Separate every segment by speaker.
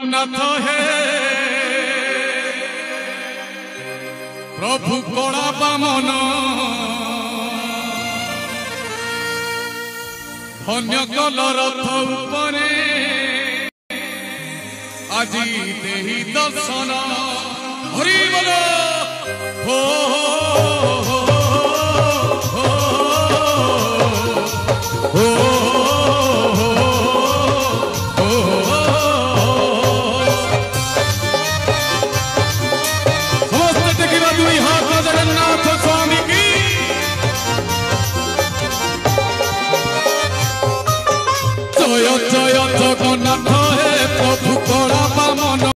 Speaker 1: जगन्नाथ हे प्रभु कला बामन धन्य कल रथ उपरे आजी देहि दर्शन हरि बोल हो जगन्नाथ स्वामी की जय जय जगन्नाथ हे प्रभु कला बामन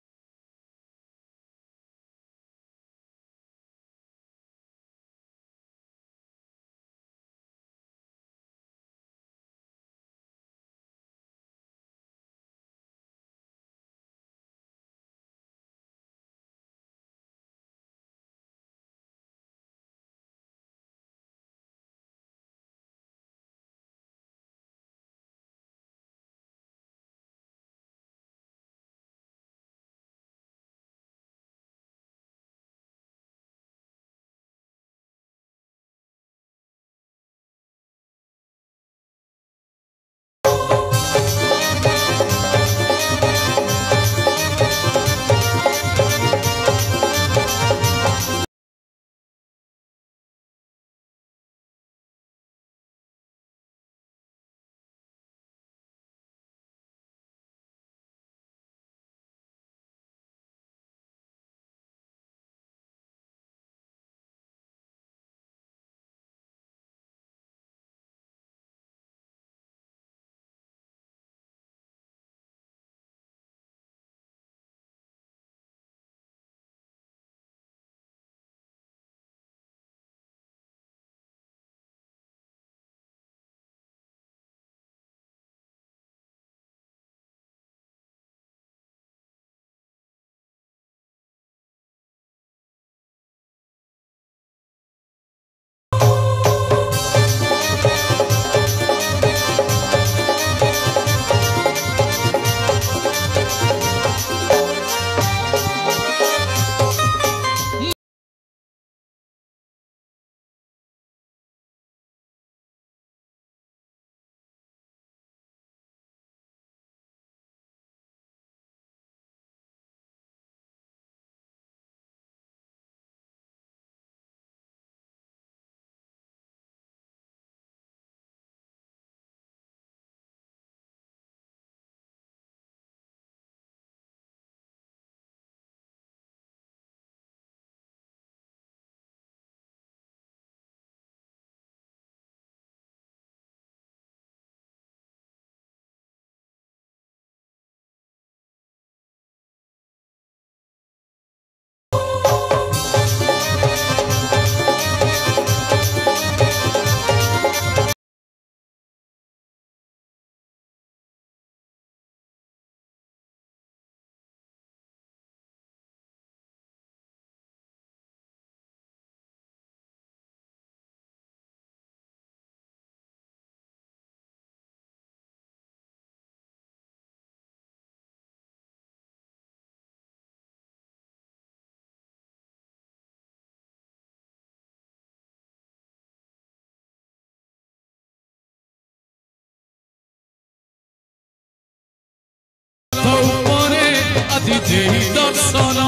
Speaker 1: आदि देहि दर्शन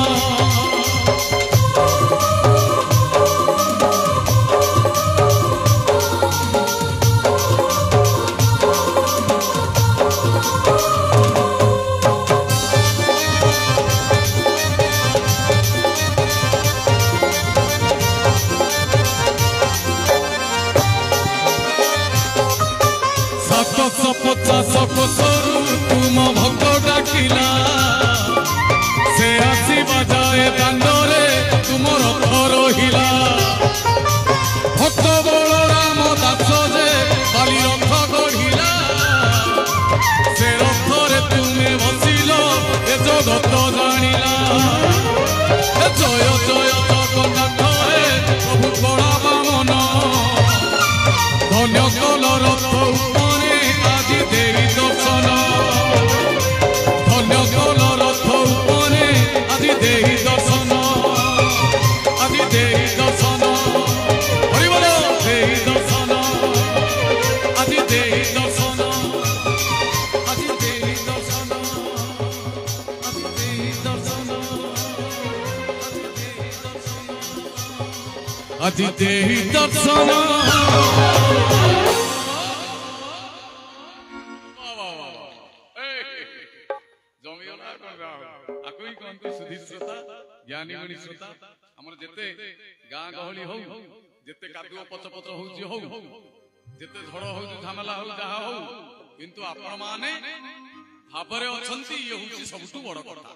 Speaker 1: पचास कोसरू तुम भक्त डाकिला से आसवा जाए दांडरे तुम रथ रहिला भक्त बलराम दास जे बाली रथ गढ़िला से रथरे तुमे बसिल ए जगत जानिला जय जय जगन्नाथ हे प्रभु कला बामन धन्य कल रथ उपरे आदि देहि दर्शन धन्य कल रथ আজি দেহি দর্শন ज्ञानी गुणी श्रोता हमर जेते गाँ गहली हो जेते कादुओ पच पच होउची हो जेते झड़ हो झमेला हो जहा हो किंतु आपण माने भाबरे अछंती ये होउची सबटु बड़ कथा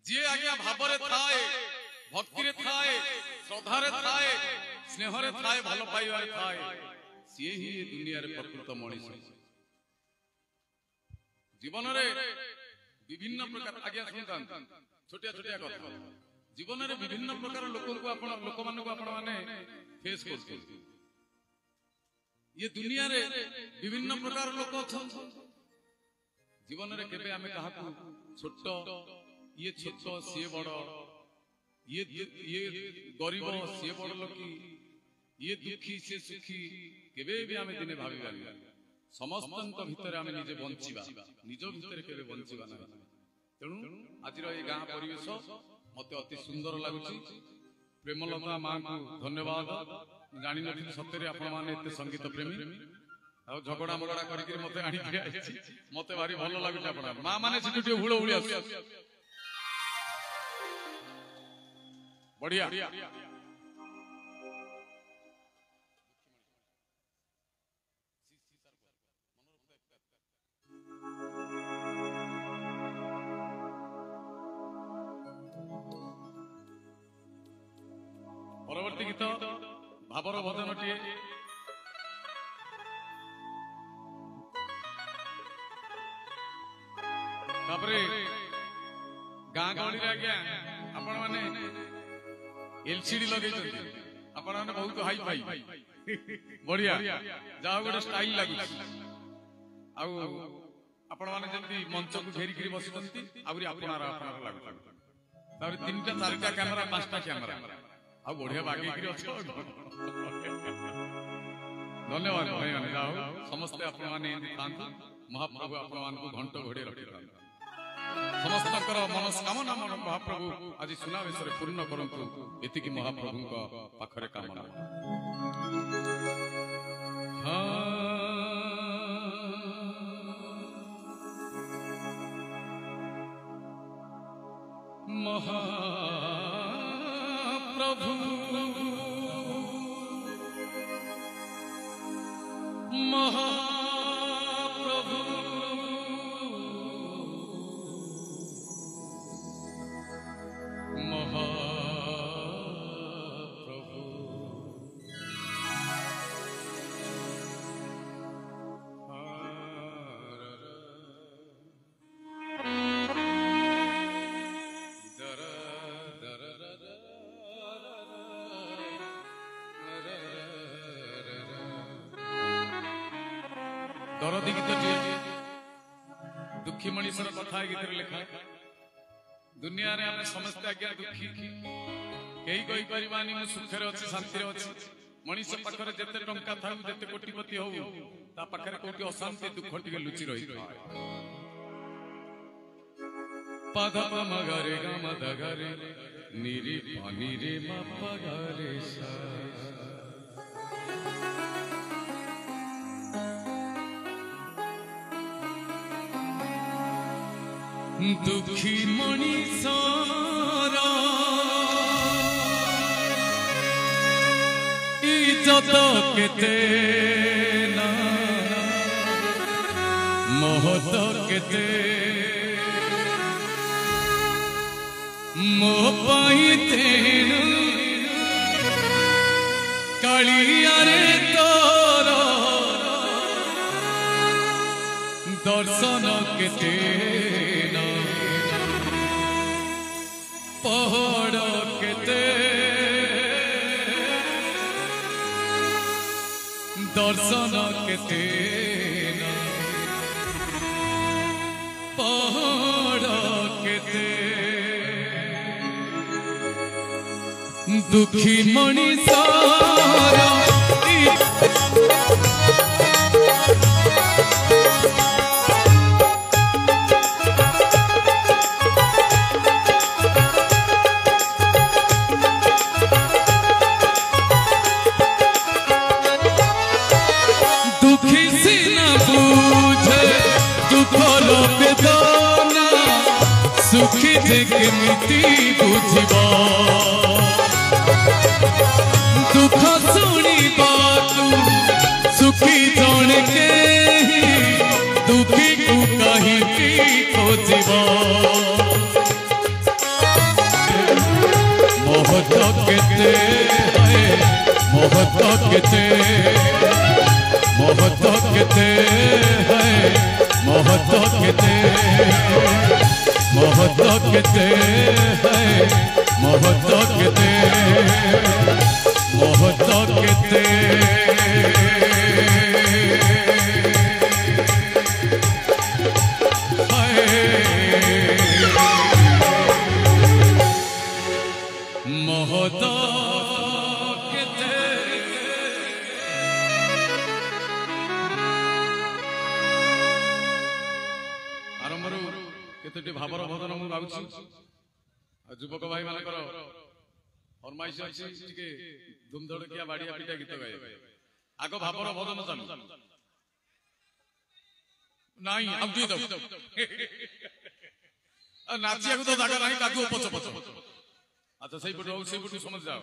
Speaker 1: जे आज्ञा भाबरे थाए भक्ति रे थाए श्रद्धा रे थाए स्नेह रे थाए भलो पाइबा रे थाए से ही दुनिया रे प्रकृत मनीष जीवन रे विभिन्न प्रकार आज्ञा सुनता छोटिया छोटिया कथा जीवन रे विभिन्न प्रकार लोक मान को आपण माने फेस करते ये दुनिया रे विभिन्न प्रकार लोक अछन जीवन रे केबे आमे कहा को छोट ये छोट से बड़ ये गरीब से बड़ लोकी ये दुखी से सुखी केबे भी आमे दिने भाबी समस्त भितर आमे निजे बंचिबा निज भितर केबे बंचिबा ना तेणु आज गाँ परिवेश मत अति सुंदर लगुच प्रेमलता माँ को धन्यवाद जानी नी सत्य आपण मैंने संगीत प्रेमी आ झगड़ा मगड़ा करके मत मत भारी भल लगुच माँ मैंने हुड़ हुड़ी बढ़िया परवर्ती गीत भावर भजन टी गाँ गहली आज्ञा आपण मैंने एलसीडी लगे आपण मैंने बहुत हाई फाई बढ़िया जहा गोटे स्टाइल लगुच आपण मैंने जमी मंच को घेरिकी बस लगुच तीन टा चार कैमेरा 5टा कैमेरा आ बढ़िया बागी धन्यवाद भाई मैंने जाओ समस्ते आपण माने महाप्रभु आपण मान को घंट घोड़े रखी समस्त मनस्कामना महाप्रभु आज सुनावेश पूर्ण करंतु एतिकी महाप्रभु पाखरे कामना महाप्रभु महाप्रभु महाप्रभु दरदी गीत दुखी मनीषर कथा गीत लिखा दुनिया रे आमे समस्त आज्ञा दुखी कई कही परिवानी मु सुखरे अछि शांति रे अछि मनीष पाखरे जते टंका थाउ जते कोटिपति हो ता पाखरे कोटी अशांति दुख टिके लुचि रही पादप मगरे गम दगरे निरी पानी रे मा पगरे सा दुखी मनीषरा इज्जत केते ना महत केते मो पाई तेनु कालिया रे तोर दर्शन केते पहाड़ केते दर्शन केते पहाड़ केते दुखी मनीषरा सुखी जे केमिति बुझिबा दुख सुनिबा तू सुखी जन के दुखी को कहीं खोजिबा मोहत केते है मोहत केते मोहत केते है मोहत केते मोहत केते है मोहत केते मोहत केते मोहत केते आरंभर केतोटी भावर भजन मु गाउछि युवक भाई मानकर फरमाइश अछि टिके धुमधड़किया बाड़िया पिटा गीत गाए आगो भावर भजन चालू नाही अब दी दो नाचिया को तो जागा नाही कागो पछ पछ अच्छा सही पटो समझ जाओ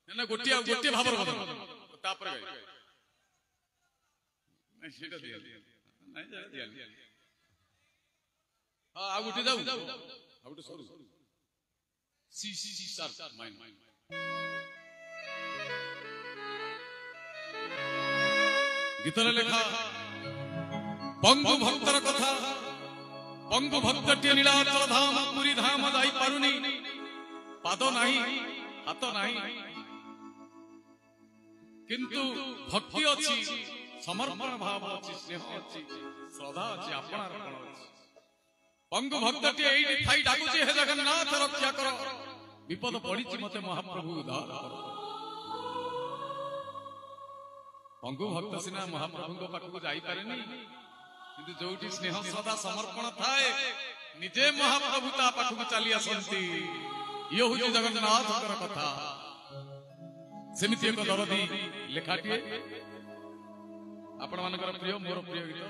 Speaker 1: ना गोटे भावर भजन तापर गाए नहीं सेटा दिया नहीं जा दिया हां आ गोटे जाऊ आ गोटे सरू सी सर माइंड गीतरे लेखा पंगु भक्तर कथा पंगु भक्तटी नीलाचल धाम पुरी धाम जाई पारुनी पाद नाही हाथ नाही किंतु भक्ति अछि समर्पण भाव अछि स्नेह अछि श्रद्धा अछि अपनार्पण अछि पंगु भक्तटी एई ठाई डाकुछि हे जगन्नाथ रक्षा कर विपद पड़िछि मते महाप्रभु उद्धार कर पंगु भक्त सिना महाप्रभु पाखକୁ जाई पारेनी किंतु जोटी स्नेह श्रद्धा समर्पण थाए निजे महाप्रभु ता पाखକୁ चली आसंती ये हूँ जगन्नाथ कथा सेमिति एक दरदी लेखाटी आपण मानकर प्रिय मोर प्रिय गीत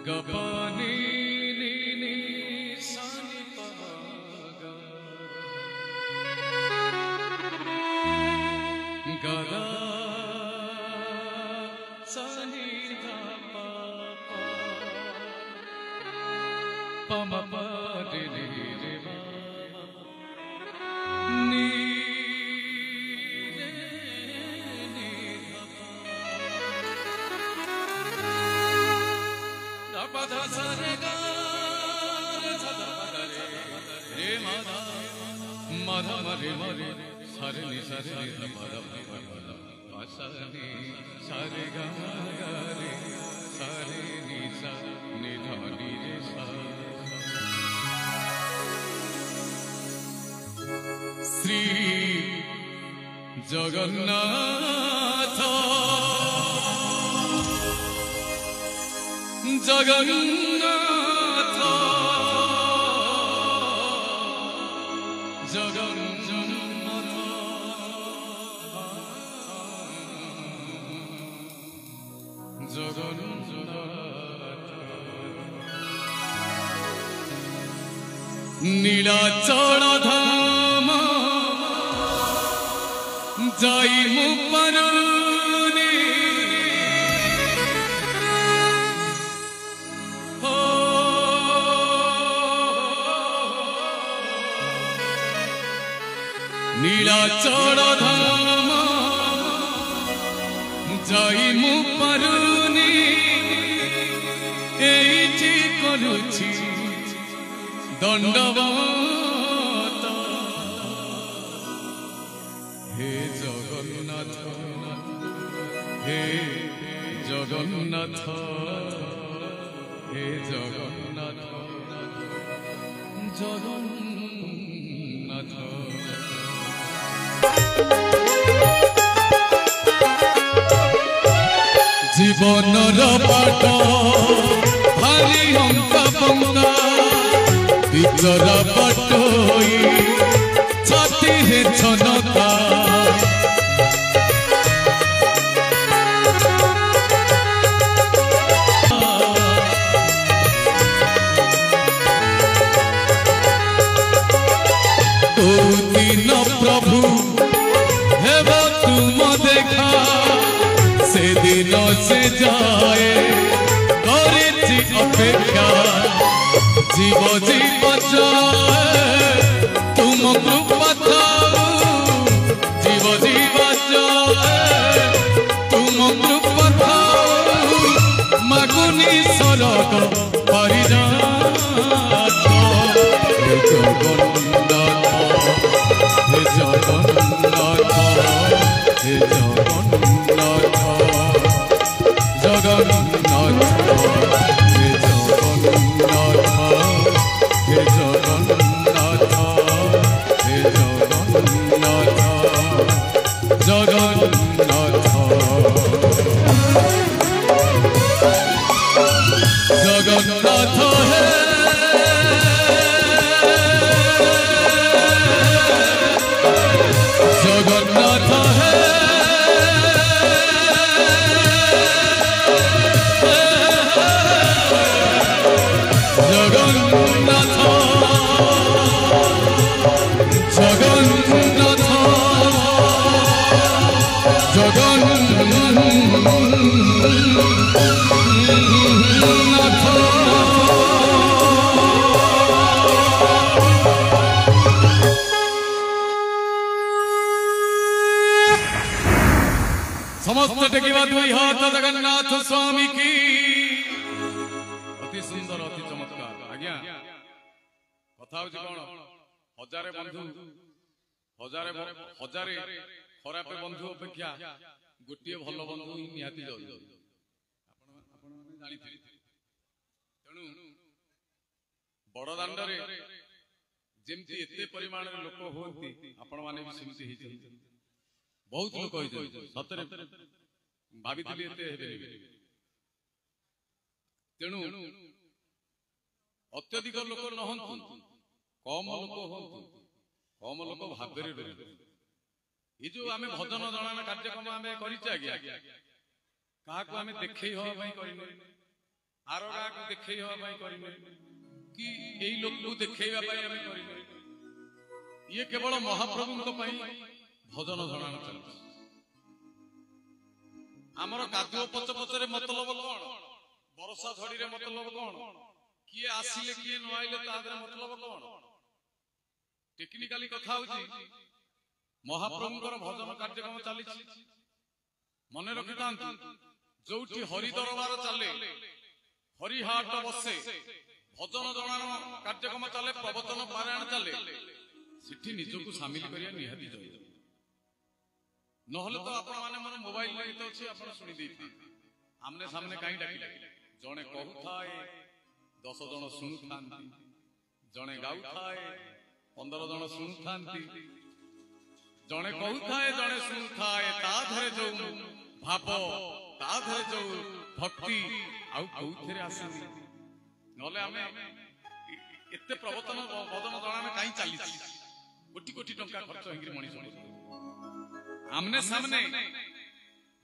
Speaker 1: गपानी नी सानी पगा गदा सानी धा पा पम रे रे नी माधा मरे मरे सारे नि माधा सारे सारे गा रे सारे नि सा नि धा नि रे सा श्री जगन्नाथ जगन्नाथ जगन्नाथ नीलाचल धाम जाई मु पारुनी नीलाचल धाम जाई मु पारुनी एइठी करूछि दंडवत हे जगन्नाथ हे जगन्नाथ हे जगन्नाथ जगन्नाथ जीवनर बाट भारी अंका बंका विचर बटोई छाती है छनका दिन प्रभु हेब तुम देखा से दिन से जाए करेछि अपेक्षा जीव जीव जाए तुम कृपा थाऊ जीव जीव जाए तुम कृपा थाऊ मागुनी सरग परिजात हे जगन्नाथ हे जगन्नाथ जगन्नाथ हे जगन्नाथ हे जगन्नाथ हे जगन्नाथ जगन्नाथ जगन्नाथ है जगन्नाथ है जगन्नाथ जगन्नाथ समस्त टेकिबा दुई हाथ जगन्नाथ स्वामी की। अति सुंदर अति चमत्कार आज्ञा कथा होची कोन हजारे बंधु हजारे हजारे खराब बंधु अपेक्षा गोटे भल बंधु ही निहाती जाऊ आपण माने जानि तेणु बड़ दांडरे जेमती एते परिमाण रे लोक होती आपण माने भी सेमती हिजो बहुत लोक होइछन सतरे भाबितली एते हेबे तेणु अत्यधिक लोक न हंतु कम लोक हंतु कम लोक भाबरे रहे ये जो आमे भजन जणाना कार्यक्रम आमे करिचा गया काहा को आमे देखै हो भाई करिनो आरोगा को देखै हो भाई करिनो कि एई लोक को देखैबा भाई आमे करिनो ये केवल महाप्रभु को पई भजन जणाना चल हमर कादुओ पच पचरे मतलब कोन वर्षा झड़ी रे मतलब कोन किए आसीले किए न आइले तादरे मतलब कोन टेक्निकली कथा होची महाप्रभुकर भजन कार्यक्रम चली मन रखिता जो हरि दरबार चले हरिहाट बसे भजन जणान कार्यक्रम चले प्रवचन पारायण चले सिठी निजको सामिल करिया निहाती जरूरी नहले तो आपण माने मन मोबाइल में गीत अछि आपण सुनि देथि आमने सामने काई डाकी जणे कहूथाए 10 जण सुनुथांती जणे गाउथाए 15 जण सुनुथांती जणे कहूथाए जणे सुनुथाए ता धरे जो भाव ता धरे जो भक्ति आउ कोथरे आसनी नले आमे एते प्रवचन भजन जणाने काई चाली कोटी कोटी टंका खर्च हेंगिरी मणि सुनि आमने सामने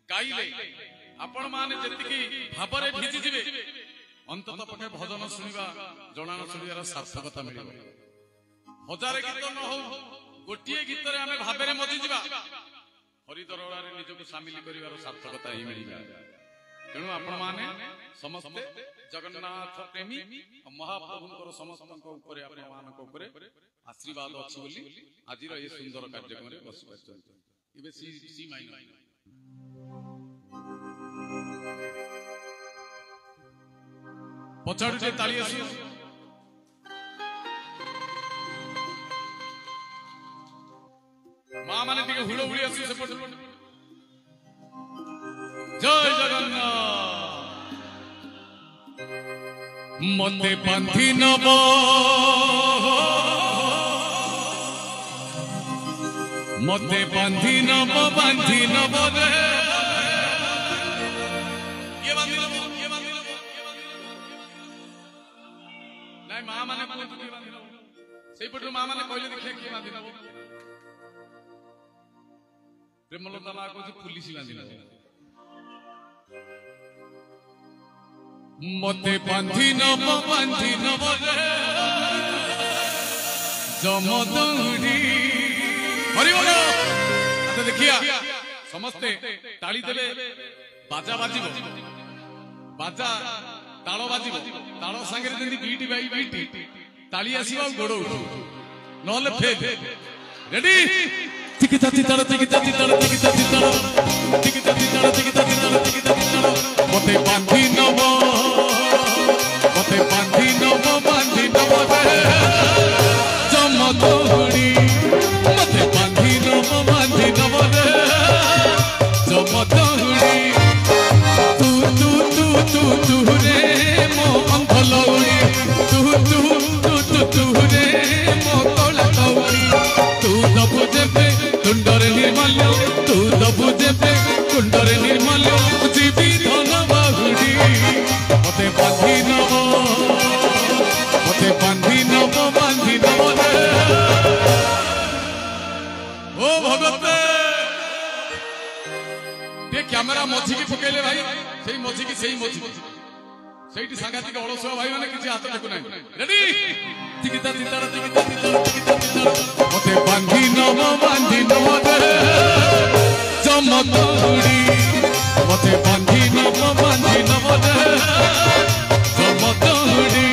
Speaker 1: गाइले आपण माने जतिकी भाबरे भिजी जिवे अंतत पके भजन सुनिबा जणान सुनिबार सार्थकता मिलिबो हजार गीत न हो गोटिए गीत रे आमे भाबरे मजि जिबा हरि दरबार निजको शामिल करिवार सार्थकता ही मिलिबा तेणु आपण माने समस्त जगन्नाथ प्रेमी महाप्रभुଙ୍କର ସମସ୍ତଙ୍କ ଉପରେ ଆପଣ ମାନଙ୍କ ଉପରେ आशीर्वाद अछि बोली आजिर ये सुंदर कार्यक्रम रे बस इबे सी माइनर पछाड़ जे ताली आसी मां माने टिके हुड़ो हुड़ी आसी से पड़ जय जगन्नाथ मते बांधी नब मते बांधी नब रे ये बांधी नबो नाइ मां माने किए बांधी नबो सेई पटु मां माने कहले देखिए किए बांधी नबो प्रेमलता मां कहू पुलिस बांधी नबो मते बांधी नबो रे जमदुड़ी हरि बोल अच्छा देखिया समस्ते ताली देबे बाजा बाजिबो बाजा तालो बाजिबो तालो संगे जेंदी बीटी बाई बीटी ताली आसीबो गोड़ो उठो नहले फेल रेडी टिकी ताती तालो टिकी ताती तालो टिकी ताती तालो टिकी ताती तालो टिकी ताती तालो टिकी ताती तालो मते बांधी नबो रे जमदुड़ी मते बांधी नबो रे जमदुड़ी तू तू तू तू तू रे मो अंधलौड़ी तू तू तू तू तू रे मो तोलौड़ी तू दबु जेबे कुंडरे निर्मल्य तू दबु जेबे कुंडरे निर्मल्य जीवी धन बाहुड़ी मते बांधी नबो रे ओ भगवते ये कैमरा मझी की पकेले भाई सेही मझी की सेही मझी सेही सांगातिक अलसुआ भाई माने किछि हाथ देखु नाही रेडी टिकिता तितार टिकिता तितार टिकिता तितार मते बांधी नबो रे जमदुड़ी मते बांधी नबो रे जमदुड़ी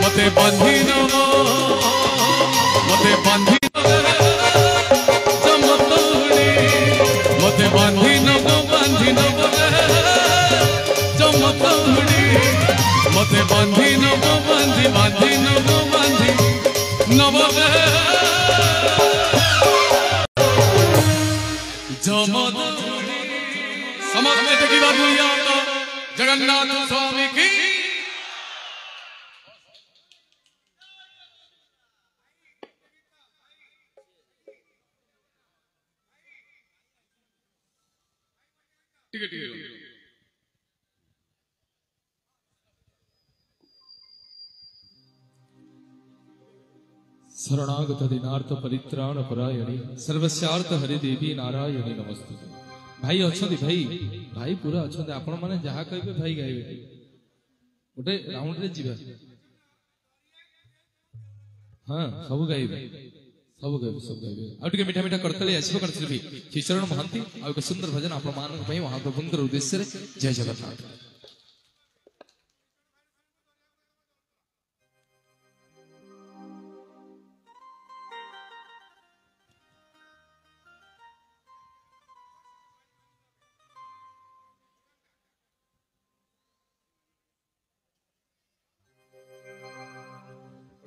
Speaker 1: मते बांधी नबो जमदुड़ी मते बांधी नबो जमदुड़ी मते बांधी नबो जमदुड़ी समस्त देखिबा दुनिया तो जगन्नाथ स्वामी की
Speaker 2: शरणागत दीनार्थ परित्राण परायणी सर्वस्यार्थ हरि देवी नारायणी नमस्ते। भाई अच्छा भाई भाई पूरा अच्छा आपण माने जहा कहबे भाई गाइबे गोटे राउंड रे जीवा हाँ सब गाइबे सब गाइबे आ टिके मीठा मीठा करतले आसीबो करतले श्रीचरण महांती आ एक सुंदर भजन आप मान पई महाप्रभुंकर उद्देश्य रे जय जगन्नाथ।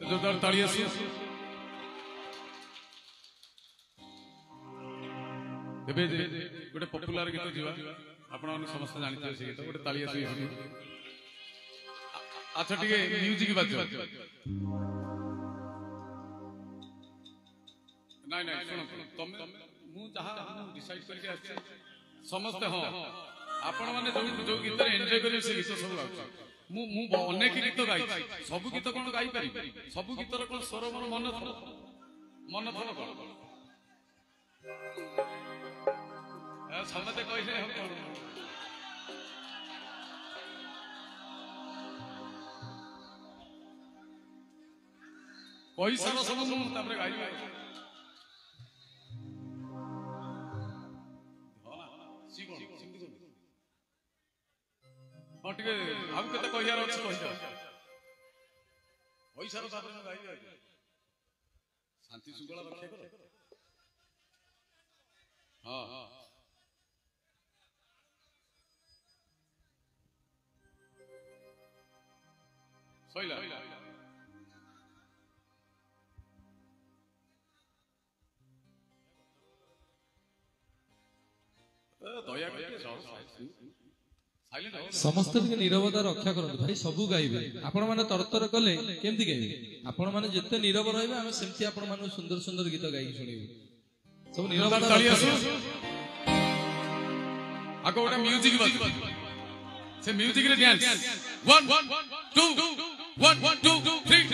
Speaker 1: जोरदार तालियां से एबे गोटे पॉपुलर गीत जीवा आपण माने समस्त जानिते से गीत गोटे तालियां से अच्छा ठीक है म्यूजिक बाजो नहीं नहीं सुनो तुम मु जहां डिसाइड करके आछी समस्त हां आपण माने जो गीत एन्जॉय करी से गीत सब आछी मु अनेक गीत गाई सब गीत कोन गाई पारि सब गीतर कोन स्वर मन मन थल कोन ए समते कइले हम कोन कोई सर सब मु तापर गाई टिके हम केते कहियार अछि कहिया पैसा रो तापर गाई शांति सुगला रक्षा कर हां सइला दया करके
Speaker 2: समस्त नीरवता रक्षा करते भाई सबू गाइबे आपण माने तरतर कले केमती गाइबे आपण माने जत्ते नीरव रहबे हम सेमती आपण माने सुंदर सुंदर गीत गाई सुनिबे सब नीरवता
Speaker 1: आको ओटा म्यूजिक बाजू से म्यूजिक रे डांस 1 2 1 2 3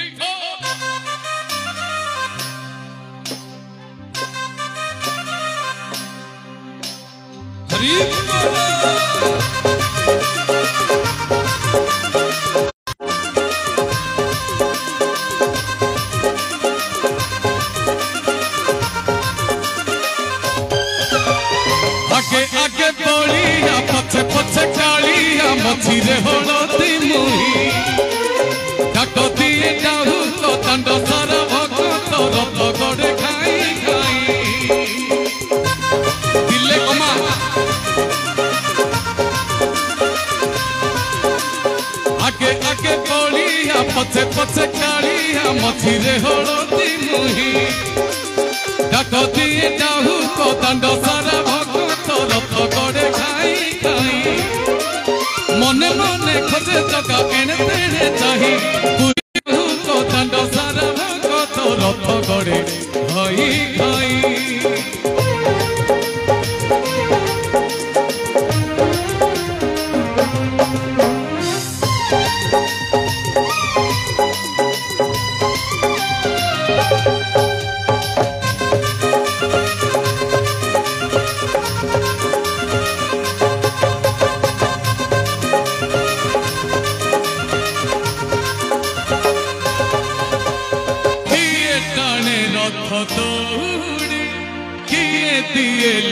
Speaker 2: हरि
Speaker 1: आगे बोलिया पछे पछे कालिया मछिरे हलती मुही डाक दिए जाहु तो दंड सारा भक्त रथ गड़े खाई खाई दिले कमा आगे आगे बोलिया पछे पछे कालिया मछिरे हलती मुही डाक दिए जाहु तो दंड सारा रथ गड़े खाई खाई मने मने खोजे जगा एने तेने चाही तो दंड सारा भगत रथ गड़े खाई खाई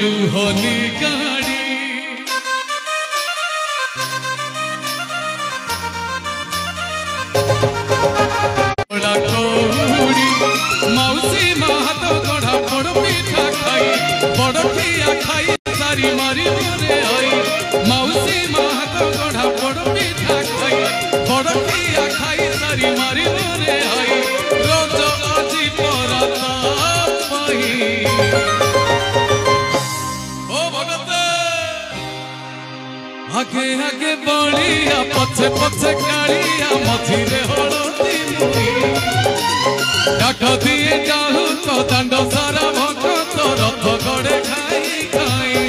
Speaker 1: लुहनी गाड़ी मौसी महत गढ़ा बड़ पिठा खाई बड़ खिया खाई सारी मारी मोरे आई मौसी महत गढ़ा बड़ पिठा खाई बड़ खिया खाई सारी मारी मोरे आई रोज आजी पराता पाई आगे आगे बलिया पछे पछे कालिया मझिरे हलती मुही डाक दिए जाहु तो दंड सारा भक्त रथ गड़े खाई खाई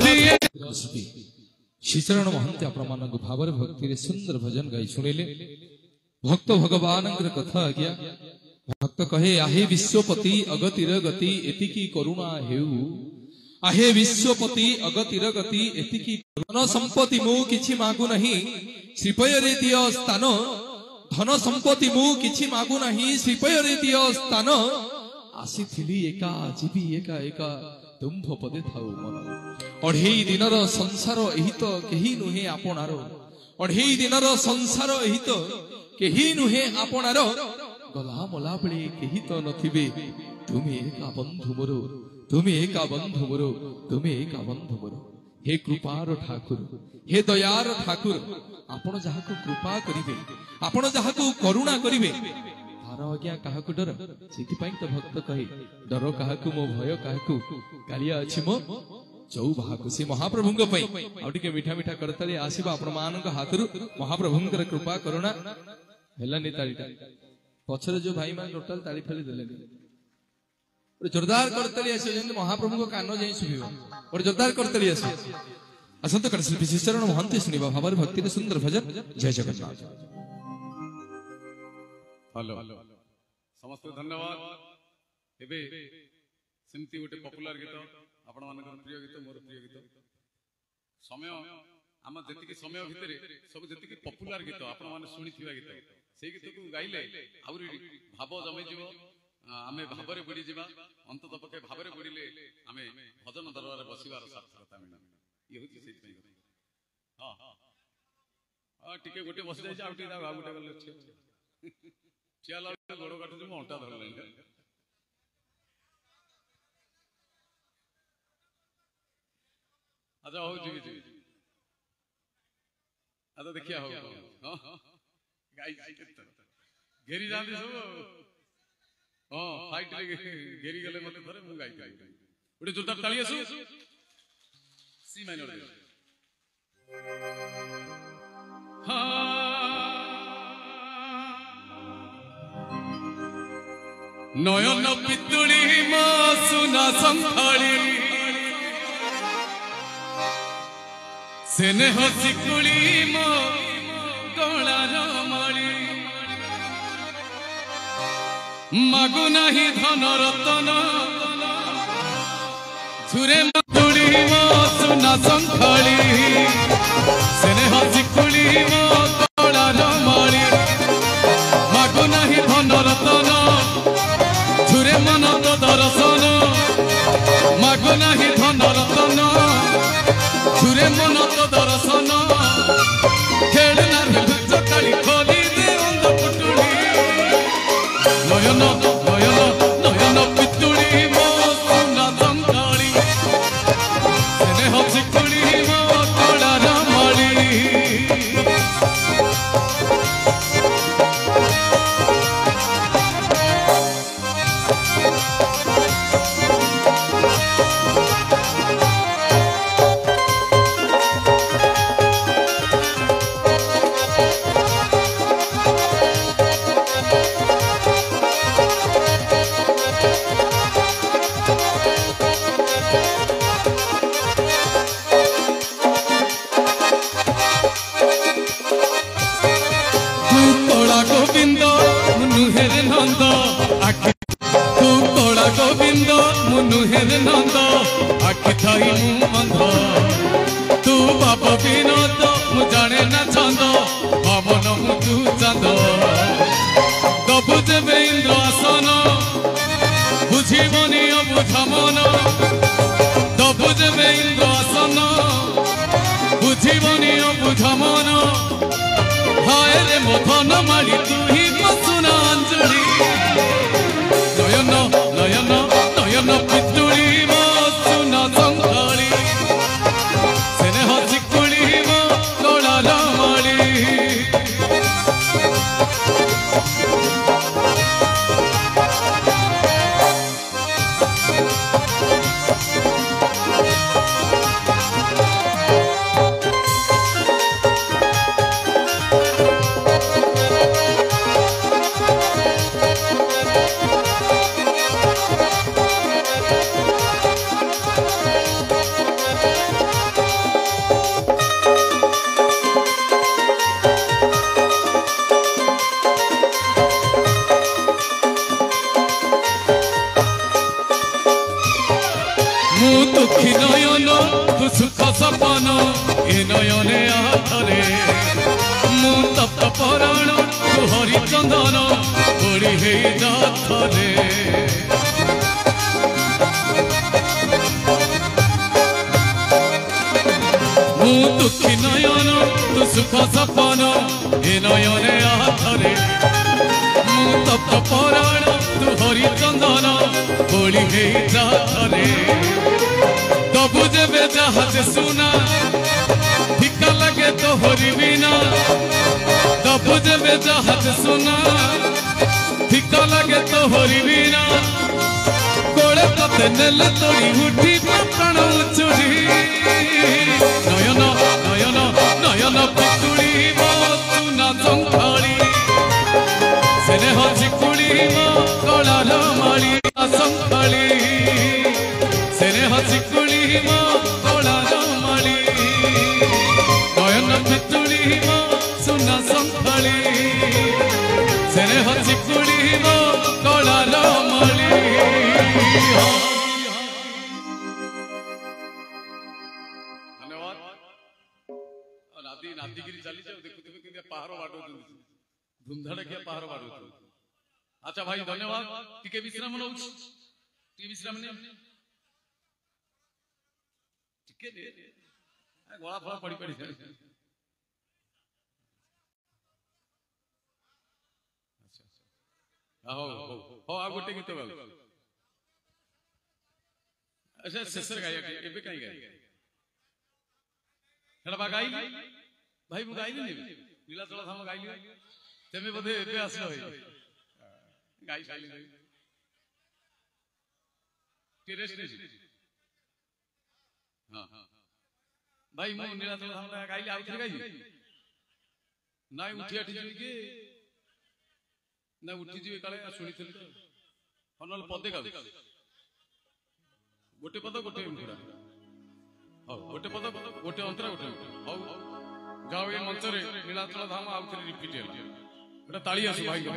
Speaker 3: दिए
Speaker 2: श्रीचरण महंती आपण मानक भावर भक्ति रे सुंदर भजन गाई सुनिले भक्त भगवान कथा आज्ञा भक्त कहे आहे विश्वपति अगतिर गति एतिकी करुणा हेउ आहे विश्वपति अगतिर गति एतिकी धन संपत्ति मु किछि मागु नहीं श्रीपय रे दियो स्थान धन संपत्ति मु किछि मागु नहीं श्रीपय रे दियो स्थान आसीथिली एका जीवी एका एका तुम्भ पदे थाउ मन अढ़ेई दिनर संसार एही तो केही नुहे आपणार अढ़ेई दिनर संसार एही तो केही नुहे आपणार गला मला बेले केही तो नथिबे तुमे एका बंधु मोर तुमे एका बंधु मोर तुमे एका बंधु मोर हे कृपार ठाकुर हे दयार ठाकुर आपण जाहाको कृपा करिवे आपण जाहाको करुणा करिवे तार आज्ञा काहाकु डर सेति पई तो भक्त कहे डर काहाकु मो भय काहाकु कालिया अछि मो चौबाहाकु से महाप्रभुंग पई आ टिके मीठा मीठा करतले आसीबा आपण मानक हातरु महाप्रभुंकर कृपा करुणा हेलानी ताळीटा पछरे जो भाई मान टोटल ताली फेली देले और जोरदार करतली आसे जेंति महाप्रभुंग कानो जाई सुबिबो और जोरदार करतली आसे असंत कर शिल्पी चरण महंती सुनिबा भावर भक्ति रे सुंदर भजन जय जगन्नाथ।
Speaker 1: हेलो समस्त धन्यवाद एबे सेमती गोटे पॉपुलर गीत आपण मानकर प्रिय गीत मोर प्रिय गीत समय आम जति समय भितर सब जति पॉपुलर गीत आपण माने सुनिथिबा गीत से गीत को गाइले आउरी भाव जमे जीव आमे भावरे बुडी जीवा अंतत पके भावरे बुडीले आमे भजन दरबार बसिबार सार्थकता मिला ये होची सेति पई हां हां टिके गोटे बस जाय आ टिके आ गोटे गले चियाला गोड़ काटु जे मोंटा धरले अच्छा हो जी जी अच्छा देखिया हो हां गाई घेरी जांदी सब हां फाइट रे घेरी गले मते थरे मु गाई ओटे जोरदार ताली आसु सी माइनर दे
Speaker 3: नयन पितुली मो सुना संभाली सेने हसिकुली मो गलार माली मागु नाही धन रतन झुरे पितुली मो सुना संभाली सेने हसिकुली मो गलार माली मागु नाही धन रतन झुरे मन तो दर्शन मागु नाही धन रतन झुरे मन तो दर्शन खेलना चकाली खोली दे अंध पुटुली नयन नयन नयन पितुली मो सुना संकाली सेने हसिकुली मो कलार माली गोविंद मुनु हेर नंद आखि थाई मु मंद तू बाप विनोद मु जाने ना छंद पवन मु तू चंद दबु जेबे इंद्र आसन बुझिबनी बुझा मन दबु जेबे इंद्र आसन बुझिबनी बुझा मन हाय रे मो धन माली तू ही सुना अंजलि नयन नयन नयन पितुली मो सुना संकाली सेने हसिकुली मो कलार माली सपन ए नयने आखरे मु तप्त पराण तू हरिचंदन गोड़ी हे जाथरे मु दुखी नयन तू सुख सपन ए नयने आखरे मु तप्त पराण तू हरिचंदन गोड़ी हे जाथरे तबु जेबे जहाज सुना फिका लगे तो हरि बिना तबु जेबे जहाज सुना फिका लगे तो हरि बिना कोड़े कते नेले तोड़ी उठी प्राण चुरी नयन नयन नयन पितुड़ी मो सुना संखाड़ी स्नेह चिकुड़ी मो कलार माली संखाड़ी स्नेह चिकुड़ी मो कलार माली नयन पितुड़ी मो सुना संखाड़ी स्नेह चिकुड़ी मो कलार माली
Speaker 1: धन्यवाद नादी नादीगिरी चली जाओ देखुथिबे कि पहाड़ बाडो धुमधड़ के पहाड़ बाडो अच्छा भाई धन्यवाद टिके विश्राम नौ टिके विश्राम ने टिके दे गला फला पड़ी पड़ी अच्छा हो हो आ गोटे गीत गाओ अच्छा शेष गाया एबे काई गाय हेला गाई भाई मु गाइली ने नीलाचल धाम गाइली तेमे बधे एबे आसलो होई गाई साइली टेरेस ने हां भाई मु नीलाचल धाम गाइली आउ गाई नाइ उठी आठी जी के ना उठी जी काले सुनी थल तो हनल पदे गाउ गोटे पद गोटे अंतरा हो गोटे पद गोटे अंतरा गोटे हो जाओ ये मंच रे नीलाचल धाम आउ थरी रिपीट होला एटा ताली आसु भाई के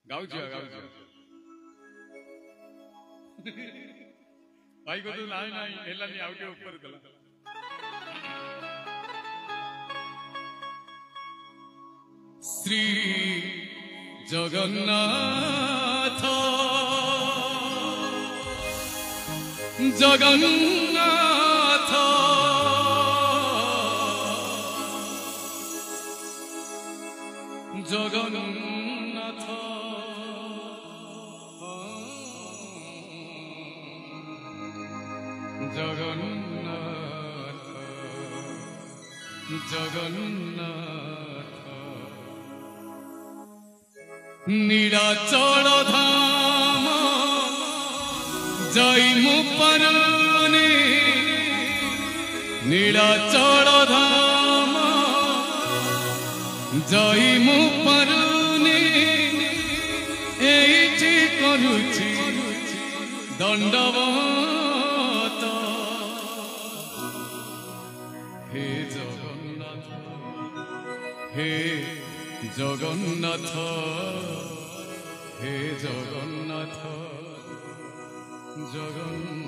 Speaker 1: गाउ भाई को तो नहीं नहीं हेला नहीं आउ के ऊपर गला
Speaker 3: श्री जगन्नाथ जगन्नाथ जगन्नाथ जगन्नाथ जगन्नाथ नीलाचल धाम जाइमु परने नीलाचल धाम जाइमु परने एइठी करूछि दंडवत हे जगन्नाथ हे जगन्नाथ हे जगन्नाथ जगन्नाथ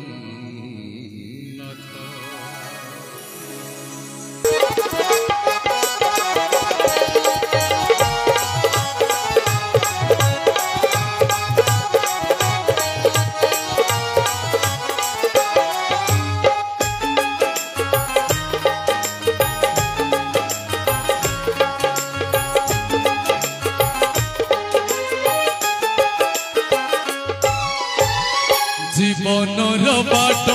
Speaker 3: जीवनर बाट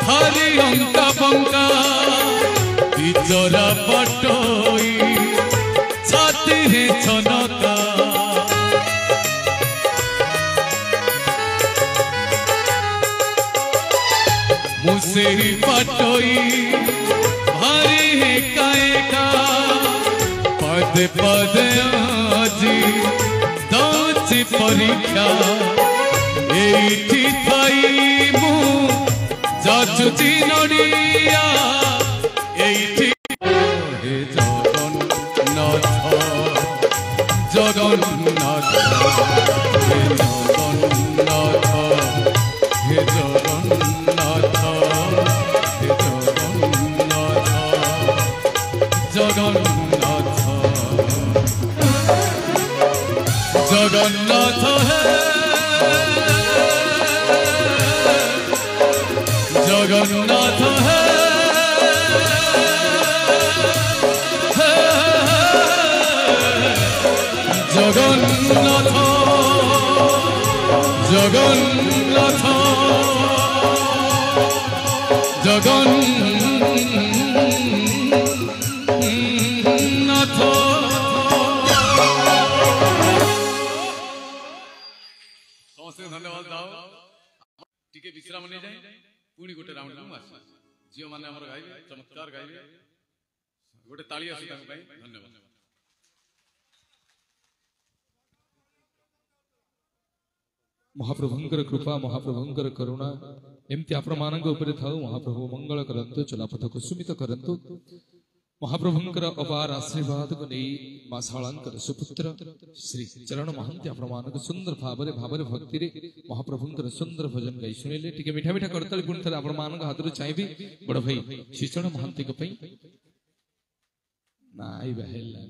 Speaker 3: भारी अंका बंका बिचरा बटई छाती रे छनका मुसेरी बटई भारी है काएका पदे पदे आजी दौची परीक्षा ଏଇଠି ଥାଇ ମୁଁ ଯାଚୁଛି ନଡ଼ିଆ ଏଇଠି ହେ ଜଗନ୍ନାଥ ଜଗନ୍ନାଥ ହେ ଜଗନ୍ନାଥ ହେ ଜଗନ୍ନାଥ ହେ ଜଗନ୍ନାଥ ଜଗନ୍ନାଥ ଜଗନ୍ନାଥ ହେ जगन्नाथ है जगन्नाथ जगन्नाथ जगन्नाथ
Speaker 1: समस्त धन्यवाद दाओ टिके विश्राम नहीं जाए पुणी गोटे राउंड झील मैंने गाइबे चमत्कार गाइबे गोटे ताली आसु धन्यवाद।
Speaker 2: महाप्रभुंकर कृपा महाप्रभुंकर करुणा एमती आपण मानक उपरे थाउ महाप्रभु मंगल करंतु चलापथ कुसुमित करंतु महाप्रभुंकर अपार आशीर्वाद को नहीं माशाळांकर सुपुत्र श्री चरण महंती आपण मानक सुंदर भावरे भक्ति रे महाप्रभुंकर सुंदर भजन गाई सुनिले टिके मिठा मिठा करतली पुण थरे आपण मानक हातरु चाइबी बड़ भाई श्री चरण महंती को पई नाई बहेला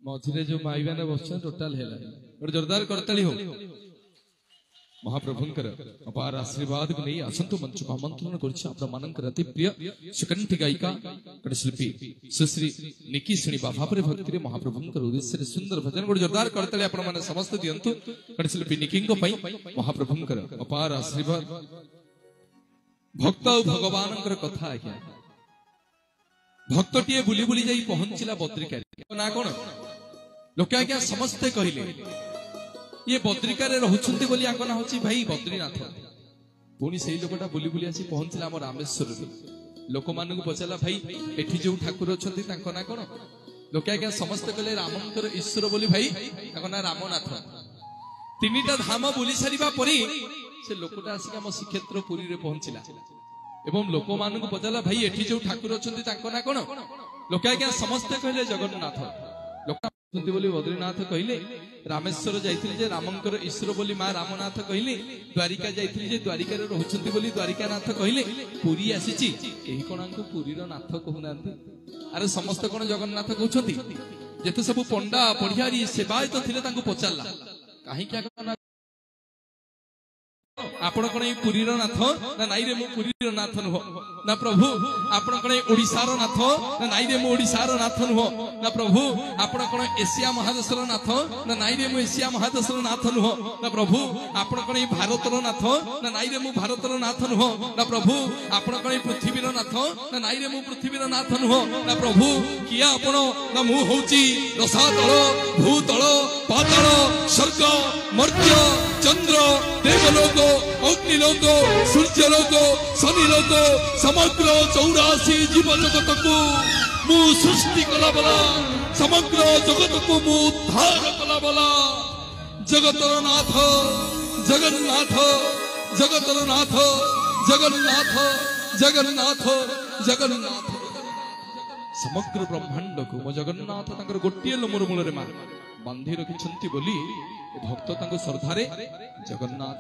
Speaker 2: मझिरे जो माईबा ने बसछन टोटल हेला बड़ जोरदार करतली हो महाप्रभुंकर अपार आशीर्वाद को नहीं आसंतु मंच को आमंत्रण करछि आपण मानकर अति प्रिय सुकंठी गायिका कटशिल्पी सुश्री निकी सुनी भावरे भक्ति रे महाप्रभुंकर उद्देश्य रे सुंदर भजन गोटे जोरदार करतले आपण माने समस्त दियंतु कटशिल्पी निकी को पई महाप्रभुंकर अपार आशीर्वाद भक्त भगवानकर कथा आज्ञा भक्तटिए बुली बुली जाई पहुंचिला बद्रिका ना कोन लोक आज्ञा समस्त कहिले ये बद्रिका रे रहउछंती बोली आको ना होची भाई बद्रीनाथ पुणी सेही लोकटा बुली बुली आसी पहुंचिला हम रामेश्वर रे लोक मानकु पचाला भाई एठी जो ठाकुर अछंती ताको ना कोन लोक आज्ञा समस्त कहले रामंकर ईश्वर बोली भाई ताको ना रामनाथ तीनिटा धाम बुली सारिबा परी से लोकटा आसी हम श्रीक्षेत्र पुरी रे पहुंचिला एवं लोक मानकु पचाला भाई एठी जो ठाकुर अछंती ताको ना कोन लोक आज्ञा समस्त कहले जगन्नाथ लोक बोली बद्रीनाथ कहले रामेश्वर जाइथिले जे रामंकर ईश्वर बोली मां रामनाथ कहले द्वारिका जाइथिले जे द्वारिका रे रहउछंती बोली द्वारिकानाथ कहले पुरी आसीची एही कोणांकु पुरी रो नाथ कहउनांती अरे समस्त कोन जगन्नाथ कहउछंती जेते सब पंडा पढ़ियारी सेवायत थिले तांकु पचारला काहे क्या कहना आपण कोन ए पुरी रो नाथ ना नाई रे मु पुरी रो नाथ नुह ना प्रभु आपण कोन ओडिसा रो नाथ ना नाई रे मु ओडिसा रो नाथ नुह ना प्रभु आपण कोन एशिया महादेश रो नाथ ना नाई रे मु एशिया महादेश रो नाथ नुह ना प्रभु आपण कोन भारत रो नाथ ना नाई रे मु भारत रो नाथ नुह ना प्रभु आपण कोन पृथ्वी रो नाथ ना नाई रे मु पृथ्वी रो नाथ नुह ना प्रभु किया आपण ना मु होची रसातल भूतल पाताल स्वर्ग मर्त्य चंद्र देवलोक अग्निलोक सूर्यलोक शनिलोक समग्र 84 जीव जगत को मु सृष्टि कला बला समग्र जगत को मु उद्धार कला बला जगतर नाथ जगन्नाथ जगतर नाथ जगन्नाथ जगन्नाथ जगन्नाथ समग्र ब्रह्मांड को मो जगन्नाथ तांकर गोटिए लोमर मूल रे मार बांधी रखिछंती बोली भक्त तांको श्रद्धारे जगन्नाथ